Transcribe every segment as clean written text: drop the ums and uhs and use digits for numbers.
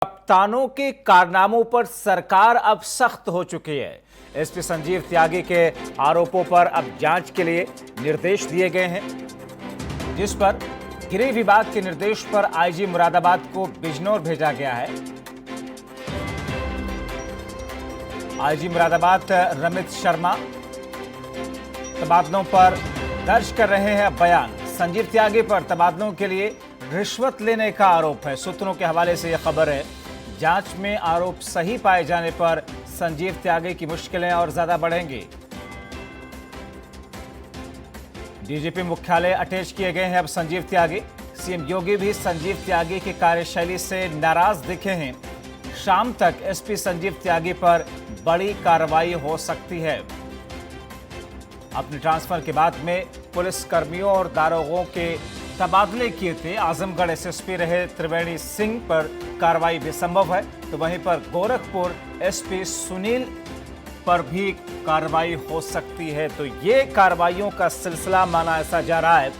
कप्तानों के कारनामों पर सरकार अब सख्त हो चुकी है। एसपी संजीव त्यागी के आरोपों पर अब जांच के लिए निर्देश दिए गए हैं, जिस पर गृह विभाग के निर्देश पर आईजी मुरादाबाद को बिजनौर भेजा गया है। आईजी मुरादाबाद रमित शर्मा तबादलों पर दर्ज कर रहे हैं बयान। संजीव त्यागी पर तबादलों के लिए रिश्वत लेने का आरोप है। सूत्रों के हवाले से यह खबर है। जांच में आरोप सही पाए जाने पर संजीव त्यागी की मुश्किलें और ज्यादा बढ़ेंगी। डीजीपी मुख्यालय अटैच किए गए हैं अब संजीव त्यागी। सीएम योगी भी संजीव त्यागी की कार्यशैली से नाराज दिखे हैं। शाम तक एसपी संजीव त्यागी पर बड़ी कार्रवाई हो सकती है। अपने ट्रांसफर के बाद में पुलिस कर्मियों और दारोगों के तबादले किए थे। आजमगढ़ एसएसपी रहे त्रिवेणी सिंह पर कार्रवाई भी संभव है, तो वहीं पर गोरखपुर एसपी सुनील पर भी कार्रवाई हो सकती है। तो ये कार्रवाइयों का सिलसिला माना ऐसा जा रहा है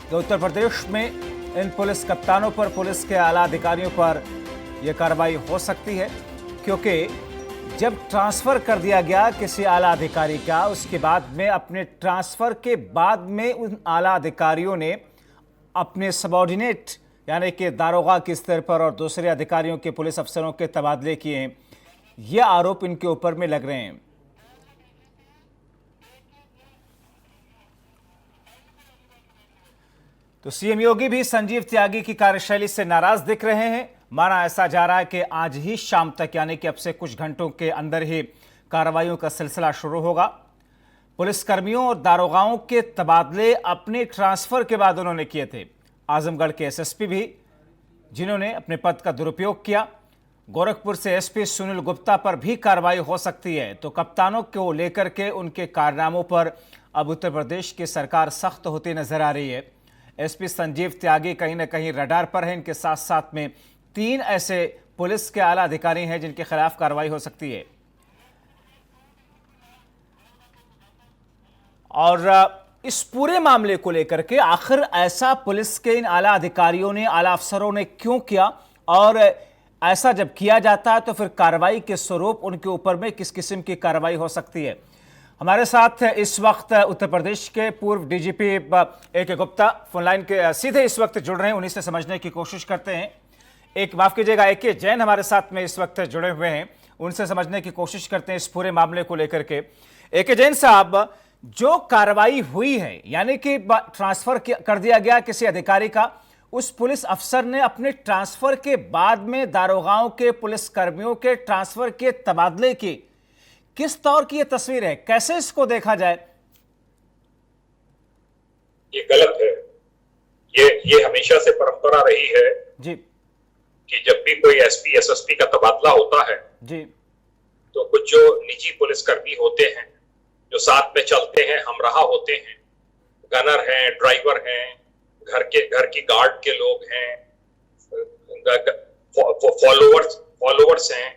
कि उत्तर प्रदेश में इन पुलिस कप्तानों पर, पुलिस के आला अधिकारियों पर यह कार्रवाई हो सकती है, क्योंकि जब ट्रांसफर कर दिया गया किसी आला अधिकारी का, उसके बाद में अपने ट्रांसफर के बाद में उन आला अधिकारियों ने अपने सबॉर्डिनेट यानी कि दारोगा के स्तर पर और दूसरे अधिकारियों के, पुलिस अफसरों के तबादले किए हैं। ये आरोप इनके ऊपर में लग रहे हैं। तो सीएम योगी भी संजीव त्यागी की कार्यशैली से नाराज दिख रहे हैं। माना ऐसा जा रहा है कि आज ही शाम तक यानी कि अब से कुछ घंटों के अंदर ही कार्रवाइयों का सिलसिला शुरू होगा। पुलिसकर्मियों और दारोगाओं के तबादले अपने ट्रांसफर के बाद उन्होंने किए थे। आजमगढ़ के एसएसपी भी जिन्होंने अपने पद का दुरुपयोग किया। गोरखपुर से एसपी सुनील गुप्ता पर भी कार्रवाई हो सकती है। तो कप्तानों को लेकर के उनके कारनामों पर अब उत्तर प्रदेश की सरकार सख्त होती नजर आ रही है। एसपी संजीव त्यागी कहीं ना कहीं रडार पर है। इनके साथ साथ में 3 ऐसे पुलिस के आला अधिकारी हैं जिनके खिलाफ कार्रवाई हो सकती है। और इस पूरे मामले को लेकर के आखिर ऐसा पुलिस के इन आला अधिकारियों ने, आला अफसरों ने क्यों किया, और ऐसा जब किया जाता है तो फिर कार्रवाई के स्वरूप उनके ऊपर में किस किस्म की कार्रवाई हो सकती है। हमारे साथ इस वक्त उत्तर प्रदेश के पूर्व डीजीपी ए.के. गुप्ता फोनलाइन के सीधे इस वक्त जुड़ रहे हैं। उन्हीं से समझने की कोशिश करते हैं। माफ कीजिएगा, ए.के. जैन हमारे साथ में इस वक्त जुड़े हुए हैं। उनसे समझने की कोशिश करते हैं इस पूरे मामले को लेकर के। ए.के. जैन साहब, जो कार्रवाई हुई है यानी कि ट्रांसफर कर दिया गया किसी अधिकारी का, उस पुलिस अफसर ने अपने ट्रांसफर के बाद में दारोगाओं के, पुलिस कर्मियों के ट्रांसफर के तबादले की, किस तौर की यह तस्वीर है? कैसे इसको देखा जाए? ये गलत है। ये हमेशा से परंपरा रही है जी कि जब भी कोई एसपी एसएसपी का तबादला होता है जी, तो कुछ जो निजी पुलिसकर्मी होते हैं, जो साथ में चलते हैं, हमराह होते हैं, गनर हैं, ड्राइवर हैं, घर की गार्ड के लोग हैं, फॉलोवर्स हैं,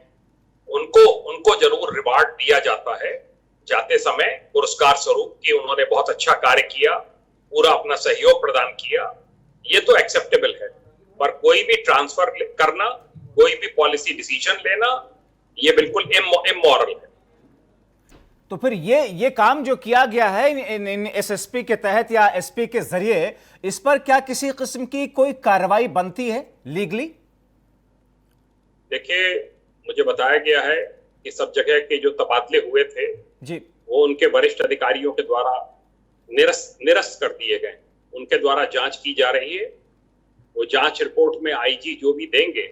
उनको जरूर रिवार्ड दिया जाता है जाते समय पुरस्कार स्वरूप कि उन्होंने बहुत अच्छा कार्य किया, पूरा अपना सहयोग प्रदान किया। ये तो एक्सेप्टेबल है। पर कोई भी ट्रांसफर करना, कोई भी पॉलिसी डिसीजन लेना, ये बिल्कुल इमोरल है। तो फिर ये काम जो किया गया है इन एसएसपी के तहत या एसपी के जरिए, इस पर क्या किसी किस्म की कोई कार्रवाई बनती है लीगली? देखिए, मुझे बताया गया है कि सब जगह के जो तबादले हुए थे जी, वो उनके वरिष्ठ अधिकारियों के द्वारा निरस्त कर दिए गए। उनके द्वारा जांच की जा रही है। वो जांच रिपोर्ट में आईजी जो भी देंगे,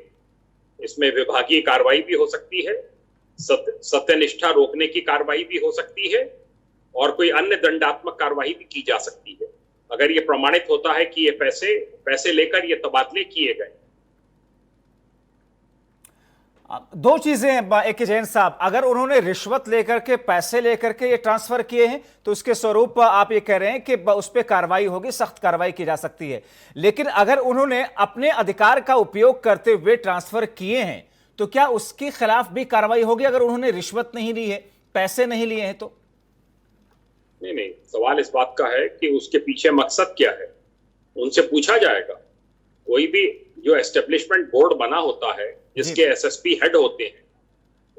इसमें विभागीय कार्रवाई भी हो सकती है, सत्यनिष्ठा रोकने की कार्रवाई भी हो सकती है, और कोई अन्य दंडात्मक कार्रवाई भी की जा सकती है अगर ये प्रमाणित होता है कि ये पैसे लेकर ये तबादले किए गए। 2 चीजें हैं ए.के. जैन साहब। अगर उन्होंने रिश्वत लेकर के, पैसे लेकर के ये ट्रांसफर किए हैं तो उसके स्वरूप आप ये कह रहे हैं कि उस पर कार्रवाई होगी, सख्त कार्रवाई की जा सकती है। लेकिन अगर उन्होंने अपने अधिकार का उपयोग करते हुए ट्रांसफर किए हैं तो क्या उसके खिलाफ भी कार्रवाई होगी अगर उन्होंने रिश्वत नहीं ली है, पैसे नहीं लिए हैं तो? नहीं, सवाल इस बात का है कि उसके पीछे मकसद क्या है, उनसे पूछा जाएगा। कोई भी जो एस्टेब्लिशमेंट बोर्ड बना होता है जिसके एसएसपी हेड होते हैं,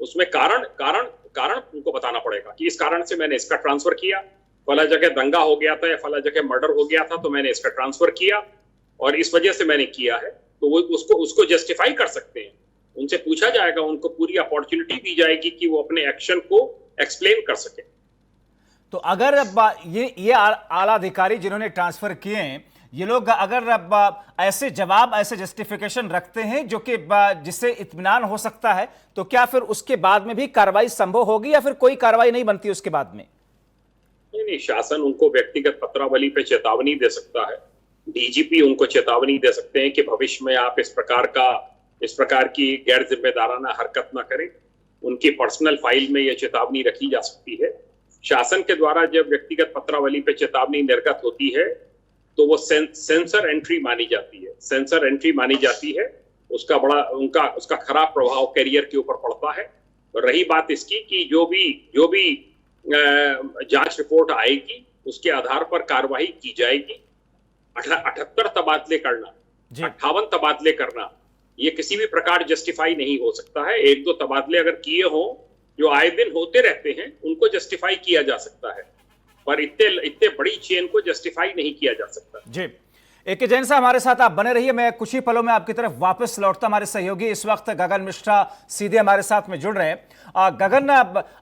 उसमें कारण कारण कारण उनको बताना पड़ेगा कि इस कारण से मैंने इसका ट्रांसफर किया, फला जगह दंगा हो गया था या फला जगह मर्डर हो गया था तो मैंने इसका ट्रांसफर किया और इस वजह से मैंने किया है। तो वो उसको जस्टिफाई कर सकते हैं, उनसे पूछा जाएगा, उनको पूरी अपॉर्चुनिटी दी जाएगी कि वो अपने एक्शन को एक्सप्लेन कर सके। तो अगर ये आला अधिकारी जिन्होंने ट्रांसफर किए हैं, ये लोग अगर ऐसे जवाब, ऐसे जस्टिफिकेशन रखते हैं जो कि जिससे इत्मीनान हो सकता है, तो क्या फिर उसके बाद में भी कार्रवाई संभव होगी या फिर कोई कार्रवाई नहीं बनती उसके बाद में? नहीं, शासन उनको व्यक्तिगत पत्रावली पे चेतावनी दे सकता है, डीजीपी उनको चेतावनी दे सकते हैं कि भविष्य में आप इस प्रकार की गैर जिम्मेदाराना हरकत ना करें। उनकी पर्सनल फाइल में यह चेतावनी रखी जा सकती है। शासन के द्वारा जब व्यक्तिगत पत्रावली पे चेतावनी निर्गत होती है तो वो सेंसर एंट्री मानी जाती है। सेंसर एंट्री मानी जाती है, उसका खराब प्रभाव कैरियर के ऊपर पड़ता है। और रही बात इसकी कि जो भी जांच रिपोर्ट आएगी उसके आधार पर कार्रवाई की जाएगी। 78 तबादले करना, 58 तबादले करना, ये किसी भी प्रकार जस्टिफाई नहीं हो सकता है। 1-2 तबादले अगर किए हों जो आए दिन होते रहते हैं, उनको जस्टिफाई किया जा सकता है, पर इतने बड़ी चेन को जस्टिफाई नहीं किया जा सकता। जी, एके जैन साहब हमारे साथ आप बने रहिए। मैं कुछ ही पलों में आपकी तरफ वापस लौटता। हमारे सहयोगी इस वक्त गगन मिश्रा सीधे हमारे साथ में जुड़ रहे हैं। गगन,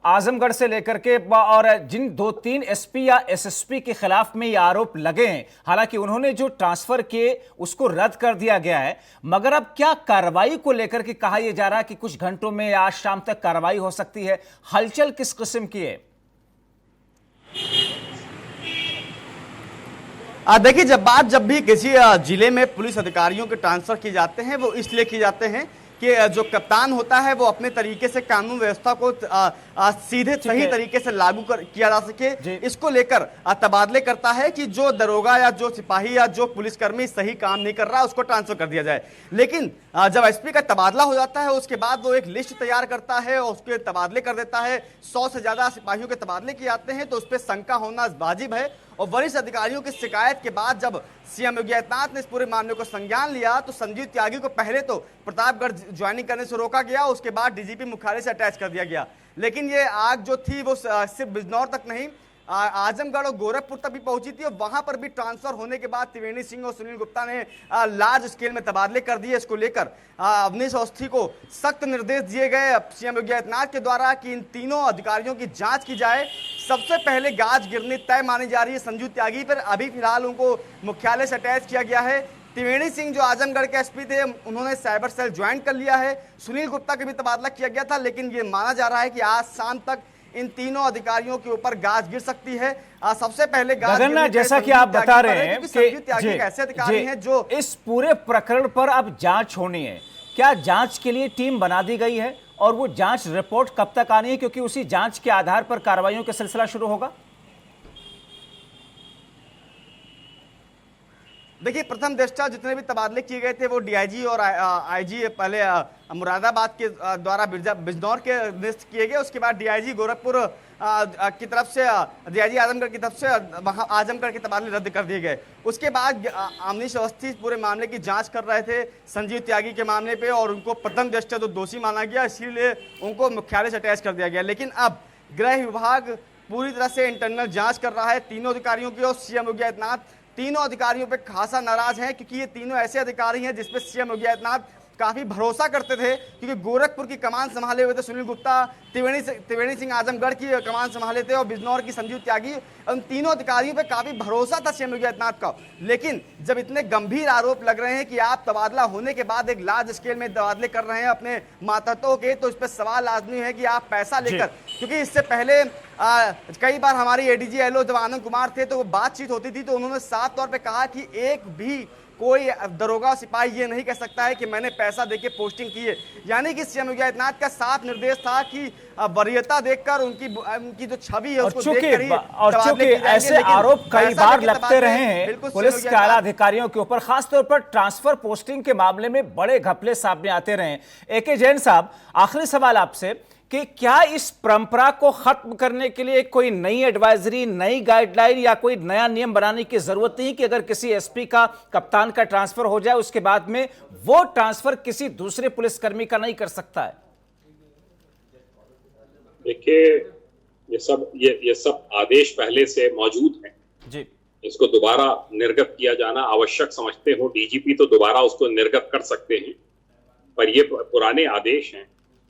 आजमगढ़ से लेकर के और जिन 2-3 एसपी या एसएसपी के खिलाफ में ये आरोप लगे हैं, हालांकि उन्होंने जो ट्रांसफर किए उसको रद्द कर दिया गया है, मगर अब क्या कार्रवाई को लेकर के कहा यह जा रहा है कि कुछ घंटों में आज शाम तक कार्रवाई हो सकती है? हलचल किस किस्म की है? देखिए, जब भी किसी जिले में पुलिस अधिकारियों के ट्रांसफर किए जाते हैं, वो इसलिए किए जाते हैं कि जो कप्तान होता है वो अपने तरीके से कानून व्यवस्था को सीधे सही तरीके से लागू किया जा सके। इसको लेकर तबादले करता है कि जो दरोगा या जो सिपाही या जो पुलिसकर्मी सही काम नहीं कर रहा उसको ट्रांसफर कर दिया जाए। लेकिन जब एसपी का तबादला हो जाता है उसके बाद वो एक लिस्ट तैयार करता है और उसके तबादले कर देता है। 100 से ज्यादा सिपाहियों के तबादले किए जाते हैं, तो उस पर शंका होना वाजिब है। और वरिष्ठ अधिकारियों की शिकायत के बाद जब सीएम योगी आदित्यनाथ ने इस पूरे मामले को संज्ञान लिया तो संजीव त्यागी को पहले तो प्रतापगढ़ ज्वाइनिंग करने से रोका गया, उसके बाद डीजीपी मुख्यालय से अटैच कर दिया गया। लेकिन ये आग जो थी वो सिर्फ बिजनौर तक नहीं, आजमगढ़ और गोरखपुर तक भी पहुंची थी और वहां पर भी ट्रांसफर होने के बाद त्रिवेणी सिंह और सुनील गुप्ता ने लार्ज स्केल में तबादले कर दिए। इसको लेकर अवनीश अवस्थी को सख्त निर्देश दिए गए सीएम योगी आदित्यनाथ के द्वारा कि इन तीनों अधिकारियों की जांच की जाए। सबसे पहले गाज गिरनी तय मानी जा रही है संजीव त्यागी पर। अभी फिलहाल उनको मुख्यालय से अटैच किया गया है। त्रिवेणी सिंह जो आजमगढ़ के एसपी थे, उन्होंने साइबर सेल ज्वाइन कर लिया है। सुनील गुप्ता का भी तबादला किया गया था, लेकिन ये माना जा रहा है कि आज शाम तक इन तीनों अधिकारियों के ऊपर गाज गिर सकती है। सबसे पहले गगन, जैसा कि आप बता रहे हैं कि त्यागी ऐसे अधिकारी हैं जो इस पूरे प्रकरण पर अब जांच होनी है। क्या जांच के लिए टीम बना दी गई है और वो जांच रिपोर्ट कब तक आनी है, क्योंकि उसी जांच के आधार पर कार्रवाइयों का सिलसिला शुरू होगा? देखिए, प्रथम दृष्टया जितने भी तबादले किए गए थे वो डीआईजी और आईजी पहले मुरादाबाद के द्वारा बिजनौर के नियुक्त किए गए। उसके बाद डीआईजी गोरखपुर की तरफ से, डीआईजी आजमगढ़ की तरफ से वहां आजमगढ़ के तबादले रद्द कर दिए गए। उसके बाद अवनीश अवस्थी पूरे मामले की जांच कर रहे थे संजीव त्यागी के मामले पे और उनको प्रथम दृष्टया तो दोषी माना गया, इसीलिए उनको मुख्यालय से अटैच कर दिया गया। लेकिन अब गृह विभाग पूरी तरह से इंटरनल जाँच कर रहा है तीनों अधिकारियों की और सीएम योगी आदित्यनाथ तीनों अधिकारियों पे खासा नाराज हैं, क्योंकि ये तीनों ऐसे अधिकारी हैं जिसपे सीएम योगी आदित्यनाथ काफी भरोसा करते थे, क्योंकि गोरखपुर की कमान संभाले हुए थे सुनील गुप्ता, त्रिवेणी सिंह आजमगढ़ की कमान संभाले थे और बिजनौर की संजीव त्यागी। उन तीनों अधिकारियों पे काफी भरोसा था सीएम योगी आदित्यनाथ का। लेकिन जब इतने गंभीर आरोप लग रहे हैं कि आप तबादला होने के बाद एक लार्ज स्केल में तबादले कर रहे हैं अपने मातहतों के, तो इस पर सवाल लाजमी है कि आप पैसा लेकर, क्योंकि इससे पहले कई बार हमारी एडीजी एलओ जब आनंद कुमार थे तो वो बातचीत होती थी तो उन्होंने साफ तौर पे कहा कि एक भी कोई दरोगा सिपाही ये नहीं कह सकता है कि मैंने पैसा देके पोस्टिंग की है। यानी कि सीएम योगी आदित्यनाथ का साफ निर्देश था कि वरीयता देखकर उनकी जो छवि है उसको देखकर ही चूंकि ऐसे आरोप कई बार लगते रहे हैं पुलिस के आला अधिकारियों के ऊपर, खासतौर पर ट्रांसफर पोस्टिंग के मामले में बड़े घपले सामने आते रहे। एके जैन साहब, आखिरी सवाल आपसे कि क्या इस परंपरा को खत्म करने के लिए कोई नई एडवाइजरी, नई गाइडलाइन या कोई नया नियम बनाने की जरूरत नहीं कि अगर किसी एसपी का, कप्तान का ट्रांसफर हो जाए उसके बाद में वो ट्रांसफर किसी दूसरे पुलिसकर्मी का नहीं कर सकता है? देखिए, ये सब आदेश पहले से मौजूद हैं जी। इसको दोबारा निर्गत किया जाना आवश्यक समझते हो, डीजीपी तो दोबारा उसको निर्गत कर सकते हैं, पर ये पुराने आदेश हैं।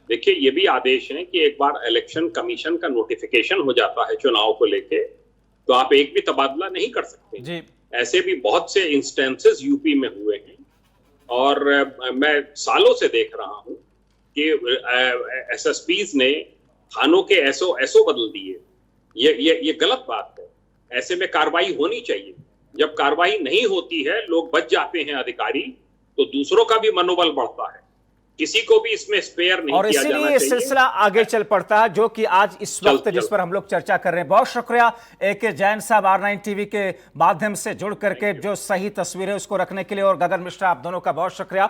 देखिए, ये भी आदेश हैं कि एक बार इलेक्शन कमीशन का नोटिफिकेशन हो जाता है चुनाव को लेके, तो आप एक भी तबादला नहीं कर सकते जी। ऐसे भी बहुत से इंस्टेंसेस यूपी में हुए हैं और मैं सालों से देख रहा हूं कि एसएसपीज ने थानों के एसओ बदल दिए। ये गलत बात है। ऐसे में कार्रवाई होनी चाहिए। जब कार्रवाई नहीं होती है, लोग बच जाते हैं अधिकारी, तो दूसरों का भी मनोबल बढ़ता है। किसी को भी इसमें स्पेयर नहीं किया जाना चाहिए। और इसीलिए सिलसिला आगे चल पड़ता है, जो कि आज इस वक्त जिस पर हम लोग चर्चा कर रहे हैं। बहुत शुक्रिया AK जैन साहब, R9 टीवी के माध्यम से जुड़ करके जो सही तस्वीर है उसको रखने के लिए, और गगन मिश्रा, आप दोनों का बहुत शुक्रिया।